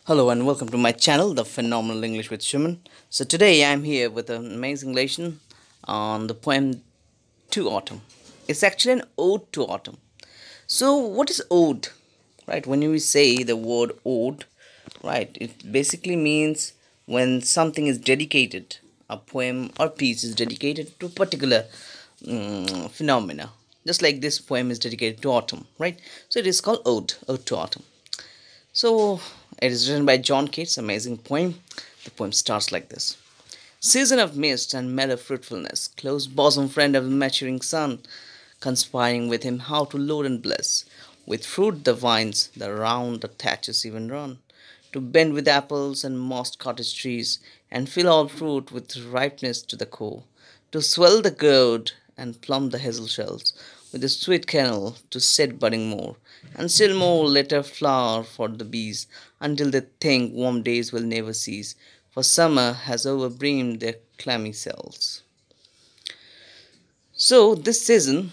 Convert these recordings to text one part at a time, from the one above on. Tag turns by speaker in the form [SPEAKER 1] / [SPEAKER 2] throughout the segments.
[SPEAKER 1] Hello and welcome to my channel, The Phenomenal English with Shuman. So today I'm here with an amazing lesson on the poem To Autumn. It's actually an ode to autumn. So what is ode? Right, when we say the word ode, right, it basically means when something is dedicated, a poem or piece is dedicated to a particular phenomena. Just like this poem is dedicated to autumn, right? So it is called ode to autumn. So it is written by John Keats, amazing poem. The poem starts like this. Season of mist and mellow fruitfulness, close bosom friend of the maturing sun, conspiring with him how to load and bless. With fruit the vines, the round the thatches even run, to bend with apples and mossed cottage trees, and fill all fruit with ripeness to the core, to swell the gourd and plumb the hazel shells, with the sweet kernel to set budding more, and still more later flower for the bees, until they think warm days will never cease, for summer has overbrimmed their clammy cells. So this season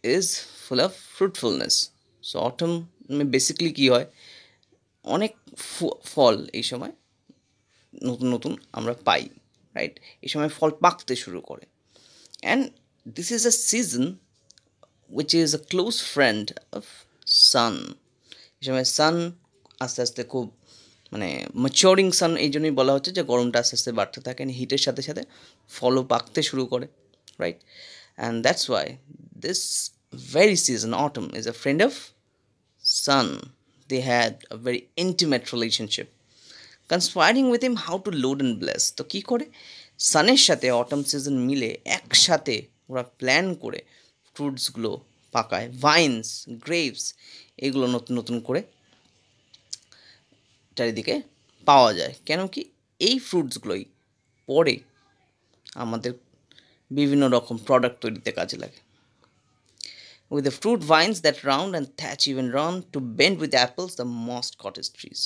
[SPEAKER 1] is full of fruitfulness. So autumn basically কি হয়, অনেক ফল এই সময় নতুন নতুন আমরা পাই, right? এই সময় ফল পাকতে শুরু করে, and this is a season which is a close friend of sun. এই সময় সান আস্তে আস্তে খুব মানে ম্যাচিওরিং সান, এই জন্যই বলা হচ্ছে যে গরমটা আস্তে আস্তে বাড়তে থাকে, হিটের সাথে সাথে ফলও পাকতে শুরু করে, right? And that's why this very season autumn is a friend of sun. They had a very intimate relationship, conspiring with him how to load and bless. তো কী করে সানের সাথে অটম সিজন মিলে একসাথে ওরা প্ল্যান করে ফ্রুটসগুলো পাকায়, ভাইনস, গ্রেপস, এগুলো নতুন নতুন করে চারিদিকে পাওয়া যায়। কেন কি এই ফ্রুটসগুলোই পরে আমাদের বিভিন্ন রকম প্রোডাক্ট তৈরিতে কাজে লাগে। With the fruit vines that round and thatch even run, to bend with apples the mossed cottage trees.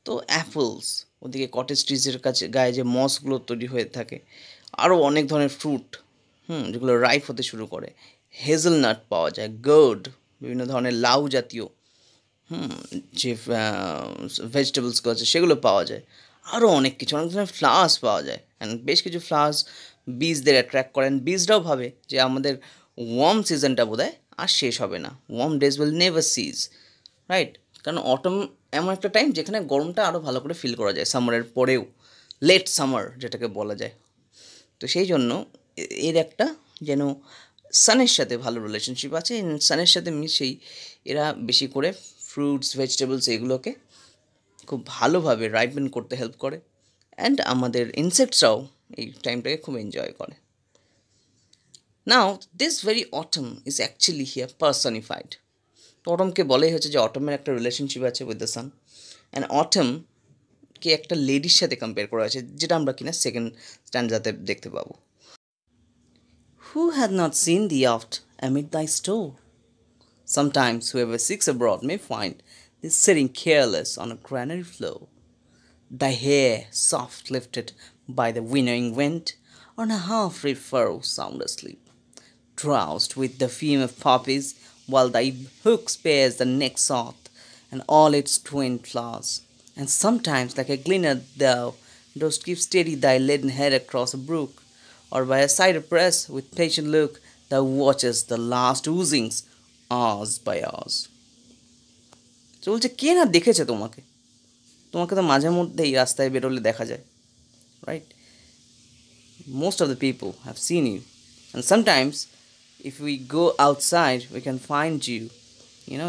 [SPEAKER 1] তো অ্যাপলস, ওদিকে কটেজ ট্রিজের কাছে গায়ে যে মসগুলো তৈরি হয়ে থাকে, আরও অনেক ধরনের ফ্রুট যেগুলো রাইপ হতে শুরু করে, হেজেলনাট পাওয়া যায়, গার্ড, বিভিন্ন ধরনের লাউ জাতীয় যে ভেজিটেবলসগুলো আছে সেগুলো পাওয়া যায়, আরও অনেক কিছু, অনেক ধরনের ফ্লাওয়ার্স পাওয়া যায়, অ্যান্ড বেশ কিছু ফ্লাওয়ার্স বীজদের অ্যাট্রাক্ট করেন। বীজরাও ভাবে যে আমাদের ওয়ার্ম সিজনটা বোধহয় আর শেষ হবে না, warm days will never cease, right? কারণ অটম এমন একটা টাইম যেখানে গরমটা আরও ভালো করে ফিল করা যায়, সামারের পরেও, লেট সামার যেটাকে বলা যায়। তো সেই জন্য এর একটা যেন সানের সাথে ভালো রিলেশনশিপ আছে, সানের সাথে মিশেই এরা বেশি করে ফ্রুটস, ভেজিটেবলস এগুলোকে খুব ভালোভাবে রাইপেন করতে হেল্প করে, অ্যান্ড আমাদের ইনসেক্টসরাও এই টাইমটাকে খুব এনজয় করে। Now this very autumn is actually here personified. তো অটমকে বলাই হচ্ছে যে অটমের একটা রিলেশনশিপ আছে উইথ দ্য সান, অ্যান্ড অটমকে একটা লেডির সাথে কম্পেয়ার করা হয়েছে, যেটা আমরা কিনা সেকেন্ড স্ট্যান্ডাতে দেখতে পাবো। Who hath not seen thee oft amid thy store? Sometimes whoever seeks abroad may find thee sitting careless on a granary floor, thy hair soft lifted by the winnowing wind, on a half-reed furrow sound asleep, drowsed with the fume of poppies, while thy hook spares the neck south and all its twin flowers. And sometimes, like a gleaner, thou dost keep steady thy leaden head across a brook, or by a cider press with patient look thou watchest the last oozings hours by hours. তো বলছে কে না দেখেছে তোমাকে, তোমাকে তো মাঝে মধ্যেই রাস্তায় বেরোলে দেখা যায়, right? Most of the people have seen you, and sometimes if we go outside we can find you,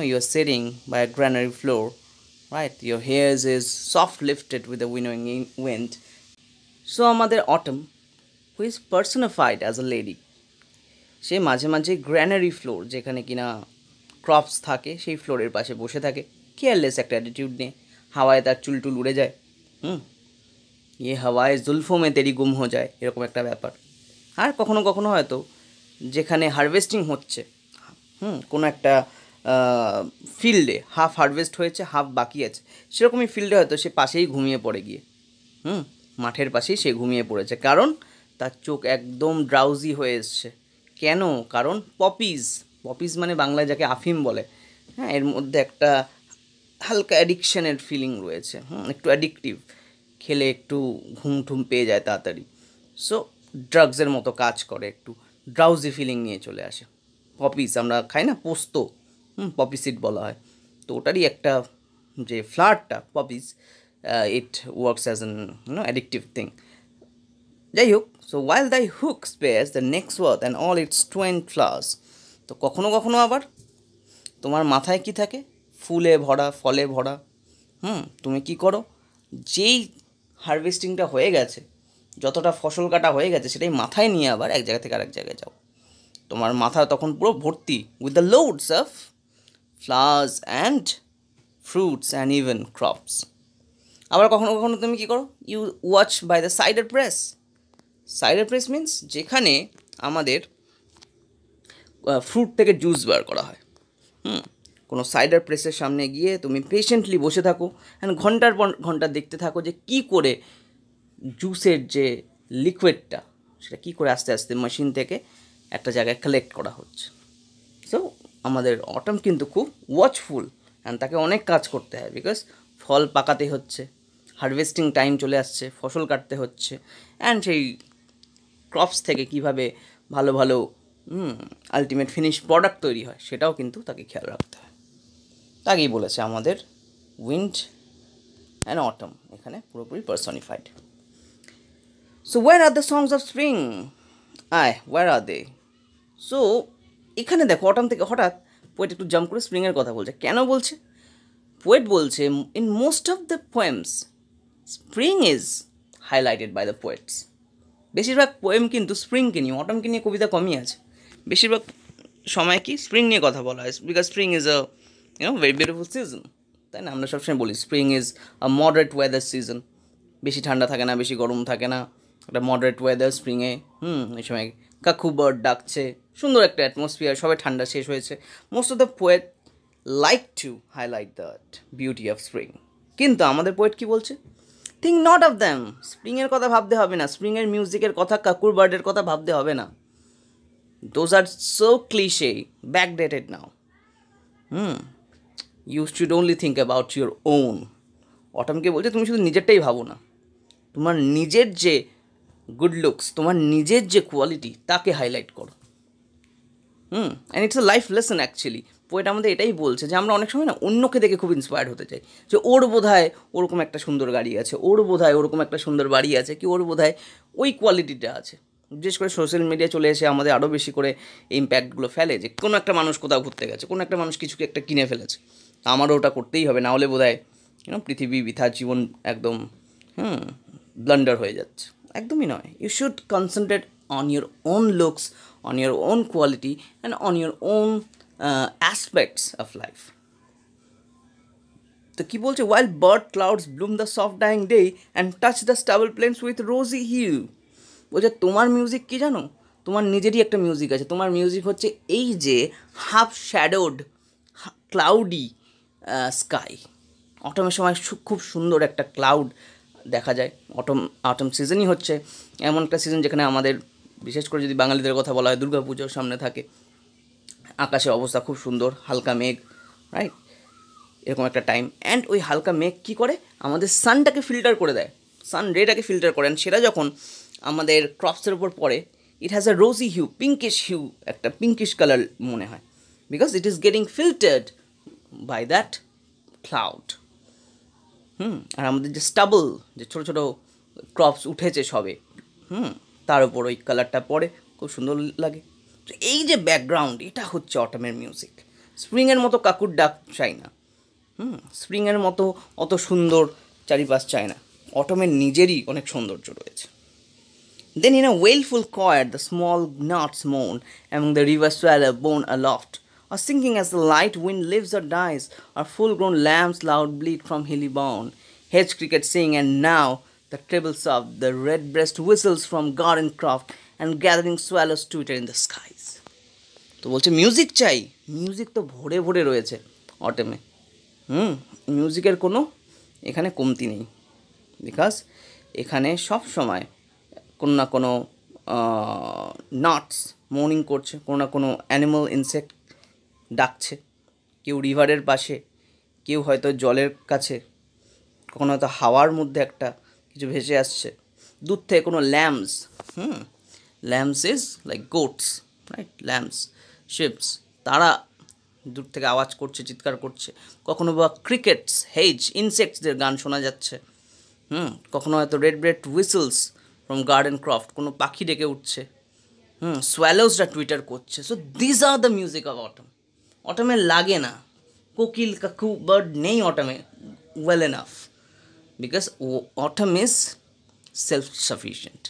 [SPEAKER 1] you are sitting by a granary floor, right? Your hair is soft lifted with the winnowing wind. So আমাদের autumn, who is personified as a lady, সে মাঝে মাঝে গ্র্যানারি floor, যেখানে কিনা crops থাকে, সেই ফ্লোরের পাশে বসে থাকে কেয়ারলেস একটা অ্যাটিটিউড নিয়ে, হাওয়ায় তার চুল টুল উড়ে যায়, ইয়ে হাওয়ায় জুলফো মে তেরি গুম হো যায়, এরকম একটা ব্যাপার। আর কখনো কখনো হয়তো যেখানে হারভেস্টিং হচ্ছে, কোনো একটা ফিল্ডে হাফ হারভেস্ট হয়েছে, হাফ বাকি আছে, সেরকমই ফিল্ডে হয়তো সে পাশেই ঘুমিয়ে পড়ে গিয়ে, মাঠের পাশেই সে ঘুমিয়ে পড়েছে, কারণ তার চোখ একদম ড্রাউজি হয়ে এসছে। কেন? কারণ পপিজ, পপিজ মানে বাংলায় যাকে আফিম বলে, এর মধ্যে একটা হালকা অ্যাডিকশানের ফিলিং রয়েছে, একটু অ্যাডিকটিভ, খেলে একটু ঘুম টুম পেয়ে যায় তাড়াতাড়ি, সো ড্রাগসের মতো কাজ করে, একটু ড্রাউজি ফিলিং নিয়ে চলে আসে। পপিস আমরা খাই না, পোস্ত, পপি সিড বলা হয়, তো ওটারই একটা যে ফ্লাওয়ারটা poppies, it works as an addictive thing. যাই হোক, so while thy hook spares the next swath and all its twined flowers. তো কখনো কখনো আবার তোমার মাথায় কি থাকে, ফুলে ভরা, ফলে ভরা। তুমি কি করো, যেই হারভেস্টিংটা হয়ে গেছে, যতটা ফসল কাটা হয়ে গেছে, সেটাই মাথায় নিয়ে আবার এক জায়গা থেকে আরেক জায়গায় যাও। তোমার মাথা তখন পুরো ভর্তি with the loads of flowers and fruits and even crops. আবার কখনো কখনো তুমি কী করো, you watch by the cider press. Cider press means যেখানে আমাদের ফ্রুট থেকে জুস বার করা হয়। কোনো সাইডার প্রেসের সামনে গিয়ে তুমি পেশেন্টলি বসে থাকো অ্যান্ড ঘন্টার পর ঘন্টা দেখতে থাকো যে কী করে জুসের যে লিকুইডটা, সেটা কী করে আস্তে আস্তে মেশিন থেকে একটা জায়গায় কালেক্ট করা হচ্ছে। সো আমাদের অটম কিন্তু খুব ওয়াচফুল, অ্যান্ড তাকে অনেক কাজ করতে হয়, বিকজ ফল পাকাতে হচ্ছে, হারভেস্টিং টাইম চলে আসছে, ফসল কাটতে হচ্ছে, অ্যান্ড সেই ক্রপস থেকে কীভাবে ভালো ভালো আলটিমেট ফিনিশ প্রোডাক্ট তৈরি হয়, সেটাও কিন্তু তাকে খেয়াল রাখতে হয়। তাকেই বলেছে আমাদের উইন্ড অ্যান্ড অটম এখানে পুরোপুরি personified. So where are the songs of spring, where are they? So এখানে দেখো, অটম থেকে হঠাৎ পোয়েট একটু জাম্প করে স্প্রিংয়ের কথা বলছে। কেন বলছে? পোয়েট বলছে, in most of the poems spring is highlighted by the poets. বেশিরভাগ পোয়েম কিন্তু স্প্রিংকে নিয়ে, অটমকে নিয়ে কবিতা কমই আছে। বেশিরভাগ সময় কি স্প্রিং নিয়ে কথা বলা হয়, because spring is a very beautiful season, তাই না? আমরা সবসময় বলি spring is a moderate weather season. বেশি ঠান্ডা থাকে না, বেশি গরম থাকে না, একটা মডারেট ওয়েদার স্প্রিংয়ে। এই সময় কাকু বার্ড ডাকছে, সুন্দর একটা অ্যাটমসফিয়ার, সবাই ঠান্ডা শেষ হয়েছে। Most of the poet like to highlight that beauty of spring. কিন্তু আমাদের পোয়েট কি বলছে? Think not of them. স্প্রিংয়ের কথা ভাবতে হবে না, স্প্রিংয়ের মিউজিকের কথা, কাকুর বার্ডের কথা ভাবতে হবে না। Those are so cliche, backdated now. You should only think about your own. অটমকে বলছে তুমি শুধু নিজেরটাই ভাবো না, তোমার নিজের যে গুড লুকস, তোমার নিজের যে কোয়ালিটি, তাকে হাইলাইট করো। And it's a life lesson actually. Poet আমাদের এটাই বলছে যে আমরা অনেক সময় না অন্যকে দেখে খুব ইন্সপায়ার্ড হতে চাই, যে ওর বোধহয় ওরকম একটা সুন্দর গাড়ি আছে, ওর বোধহয় ওরকম একটা সুন্দর বাড়ি আছে, কি ওর বোধহয় ওই কোয়ালিটিটা আছে। বিশেষ করে সোশ্যাল মিডিয়া চলে এসে আমাদের আরও বেশি করে ইম্প্যাক্টগুলো ফেলে, যে কোনো একটা মানুষ কোথাও ঘুরতে গেছে, কোনো একটা মানুষ কিছু একটা কিনে ফেলেছে, আমারও ওটা করতেই হবে, না হলে বোধহয় পৃথিবী বৃথা, জীবন একদম ব্লান্ডার হয়ে যাচ্ছে। একদমই নয়। You should concentrate on your own looks, on your own quality, and on your own aspects of life. তো কি বলছে? while bird clouds bloom the soft dying day and touch the stubble plains with rosy hue. বলছে তোমার music কি জানো? তোমার নিজেরই একটা মিউজিক আছে। তোমার মিউজিক হচ্ছে এই যে হাফ শ্যাডোড ক্লাউডি স্কাই। অটমের সময় খুব সুন্দর একটা ক্লাউড দেখা যায়। অটম সিজনই হচ্ছে এমন একটা সিজন যেখানে আমাদের, বিশেষ করে যদি বাঙালিদের কথা বলা হয়, দুর্গা পুজোর সামনে থাকে, আকাশের অবস্থা খুব সুন্দর, হালকা মেঘ, রাইট? এরকম একটা টাইম। অ্যান্ড ওই হালকা মেঘ কী করে? আমাদের সানটাকে ফিল্টার করে দেয়, সান রেটাকে ফিল্টার করে। অ্যান্ড সেটা যখন আমাদের ক্রপসের উপর পড়ে, it has a rosy hue, pinkish hue, একটা পিঙ্কিশ কালার মনে হয়, because it is getting filtered by that cloud. আর আমাদের যে স্টাবল, যে ছোটো ছোটো ক্রপস উঠেছে সবে, তার উপর ওই কালারটা পড়ে, খুব সুন্দর লাগে। তো এই যে ব্যাকগ্রাউন্ড, এটা হচ্ছে অটমের মিউজিক। স্প্রিংয়ের মতো কাকুর ডাক চাই না, স্প্রিংয়ের মতো অত সুন্দর চারিপাশ চায় না, অটমের নিজেরই অনেক সৌন্দর্য রয়েছে। Then in a wailful choir the small gnats moan among the river swallow borne aloft, or sinking as the light wind lives or dies, or full-grown lambs loud bleat from hilly bourne, hedge cricket sing, and now the trebles of the red-breast whistles from garden croft, and gathering swallows twitter in the skies. তো বলছে music চাই, music তো ভরে ভরে রয়েছে অটেমে। মিউজিকের কোনো এখানে কমতি নেই, বিকজ এখানে সব সময় কোনো না কোনো নাটস মর্নিং করছে, কোনো না কোনো অ্যানিমাল ইনসেক্ট ডাকছে, কেউ রিভারের পাশে, কেউ হয়তো জলের কাছে, কখনো হয়তো হাওয়ার মধ্যে একটা কিছু ভেসে আসছে, দূর থেকে কোনো lamps, lamps is like goat's, right, lamps, ships, তারা দূর থেকে আওয়াজ করছে, চিৎকার করছে, কখনো বা ক্রিকেটস, হেজ, ইনসেক্টসদের গান শোনা যাচ্ছে, কখনো হয়তো red breast whistles from garden croft, কোনো পাখি ডেকে উঠছে, সোয়ালোসরা টুইটার করছে। So this are the music of autumn. অটমে লাগে না, কোকিল কাকু বার্ড নেই অটমে well enough, because autumn is self sufficient.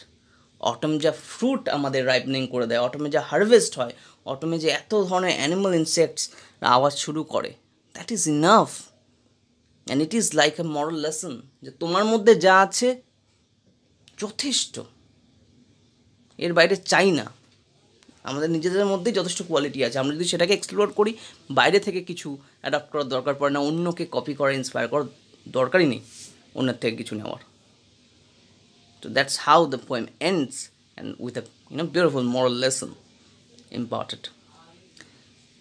[SPEAKER 1] Autumn যা ফ্রুট আমাদের রাইপনিং করে দেয়, অটমে যা হারভেস্ট হয়, অটমে যে এত ধরনের অ্যানিমাল ইনসেক্টস আওয়াজ শুরু করে, that is enough. And it is like a moral lesson, যে তোমার মধ্যে যা আছে যথেষ্ট, এর বাইরে চাই না। আমাদের নিজেদের মধ্যেই যথেষ্ট কোয়ালিটি আছে, আমরা যদি সেটাকে এক্সপ্লোর করি, বাইরে থেকে কিছু অ্যাডাপ্ট করার দরকার পড়ে না, অন্যকে কপি করা, ইন্সপায়ার করার দরকারই নেই অন্যের থেকে কিছু নেওয়ার। So that's how the poem ends, and with a beautiful moral lesson imparted.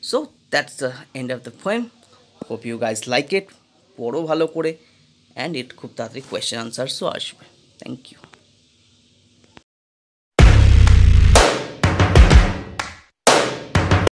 [SPEAKER 1] So that's the end of the poem. Hope you guys like it. পড়ো ভালো করে, and it খুব তাড়াতাড়ি question answers আসবে। Thank you.